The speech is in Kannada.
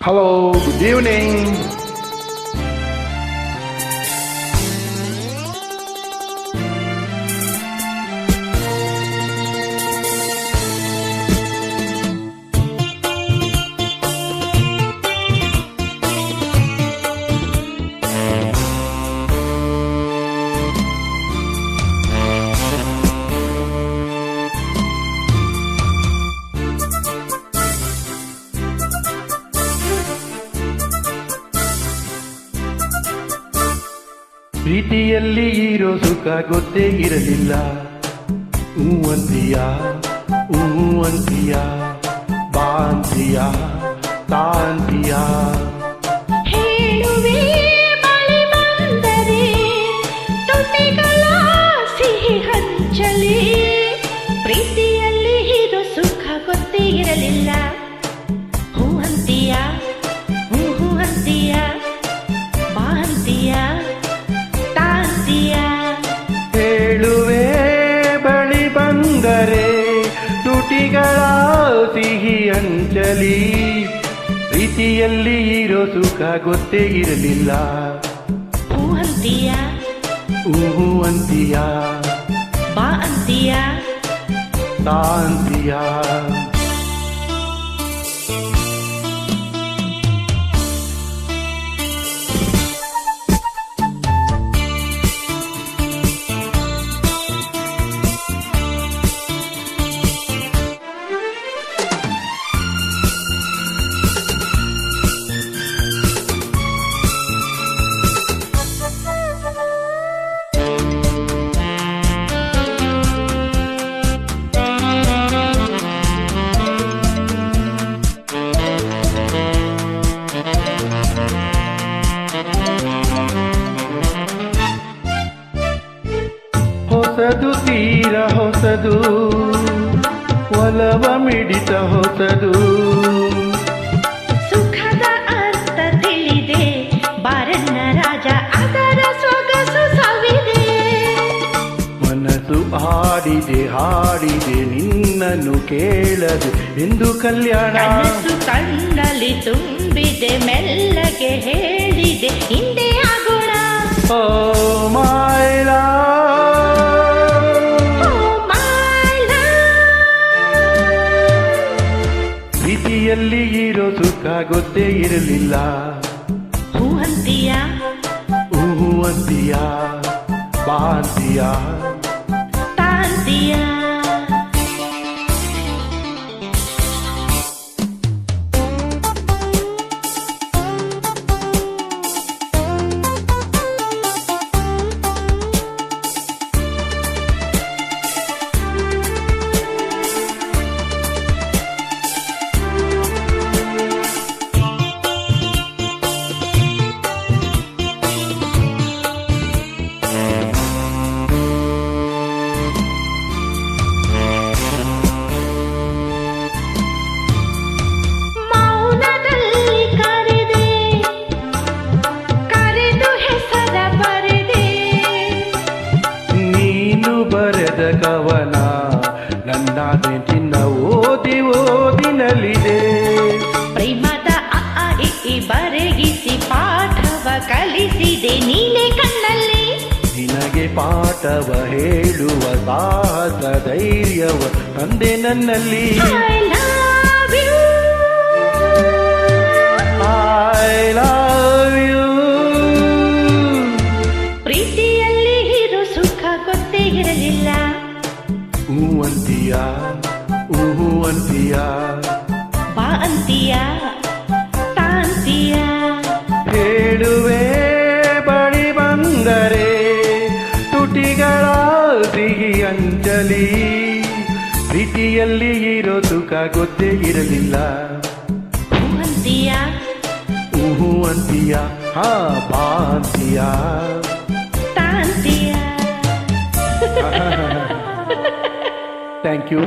Hello, good evening. ಪ್ರೀತಿಯಲ್ಲಿ ಇರೋ ಸುಖ ಗೊತ್ತೇ ಇರಲಿಲ್ಲ. ಅಂತೀಯ ಅಂತೀಯ ಬಾಂತೀಯ ತಾಂತೀಯ ಹೇಳುವೆ ಬಳಿ ಬಂದರೆ ತುಟಿಗಳ ಸಿಹಿ ಹಂಚಲಿ. ಪ್ರೀತಿಯಲ್ಲಿ ಇರೋ ಸುಖ ಗೊತ್ತೇ ಇರಲಿಲ್ಲ. ಹೂ ಅಂತೀಯ ಹೂ ಅಂತೀಯ ಬಾಂತೀಯ ಹೇಳುವೆ ಬಳಿ ಬಂದರೆ ತುಟಿಗಳ ಸಿಹಿ ಅಂಚಲಿ. ಪ್ರೀತಿಯಲ್ಲಿ ಇರೋ ಸುಖ ಗೊತ್ತೇ ಇರಲಿಲ್ಲ. ಹೂ ಅಂತೀಯ ಹೂ ಅಂತೀಯ ಬಾ ಅಂತೀಯ ತಾಂತೀಯ ಹೊಸದು ತೀರ ಹೊಸದು ಒಲವ ಮಿಡಿತ ಹೊಸದು. ಸುಖದ ಅರ್ಥ ತಿಳಿದೆ ಬಾರನ್ನ ರಾಜ ಅದರ ಸೊಗಸು ಸವಿದೆ. ಮನಸ್ಸು ಹಾಡಿದೆ ನಿನ್ನನ್ನು ಕೇಳದೆ ಎಂದು ಕಲ್ಯಾಣ. ಕನಸು ಕಣ್ಣಲ್ಲಿ ತುಂಬಿದೆ ಮೆಲ್ಲಗೆ ಹೇಳಿದೆ ಹಿಂದೆ ಆಗೋಣ. ಓ ಮೈ ಪ್ರೀತಿಯಲ್ಲಿ ಇರೋ ಸುಖ ಗೊತ್ತೇ ಇರಲಿಲ್ಲ. ಹೂ ಅಂತೀಯ ಹೂ ಅಂತೀಯ ಬಾಂತೀಯ ತಾಂತೀಯ ಬರೆದ ಕವನ ನನ್ನ ಚಿನ್ನ ಓದಿನಲ್ಲಿದೆ. ಪ್ರೇಮದ ಅ ಇ ಬರೆಗಿಸಿ ಪಾಠವ ಕಲಿಸಿದೆ ನೀನೆ ಕಣ್ಣಲ್ಲಿ. ನಿನಗೆ ಪಾಠವ ಹೇಳುವ ಸಾಹಸ ಧೈರ್ಯವ ತಂದೆ ನನ್ನಲ್ಲಿ. I love you. I love you. ಪ್ರೀತಿಯಲ್ಲಿ ಇರೋ ಸುಖ ಗೊತ್ತೇ ಇರಲಿಲ್ಲ. ಹೂ ಅಂತೀಯ ಹೂ ಅಂತೀಯ ಬಾ ಅಂತೀಯ ತಾಂತೀಯ ಹೇಳುವೆ ಬಳಿ ಬಂದರೆ ತುಟಿಗಳ ಸಿಹಿ ಅಂಜಲಿ. ಪ್ರೀತಿಯಲ್ಲಿ ಇರೋ ಸುಖ ಗೊತ್ತೇ ಇರಲಿಲ್ಲ. ಹೂ ಅಂತೀಯ ಹೂ ಅಂತೀಯ ಹಾ ಬಾಂತೀಯ ತಾಂತೀಯ. Thank you.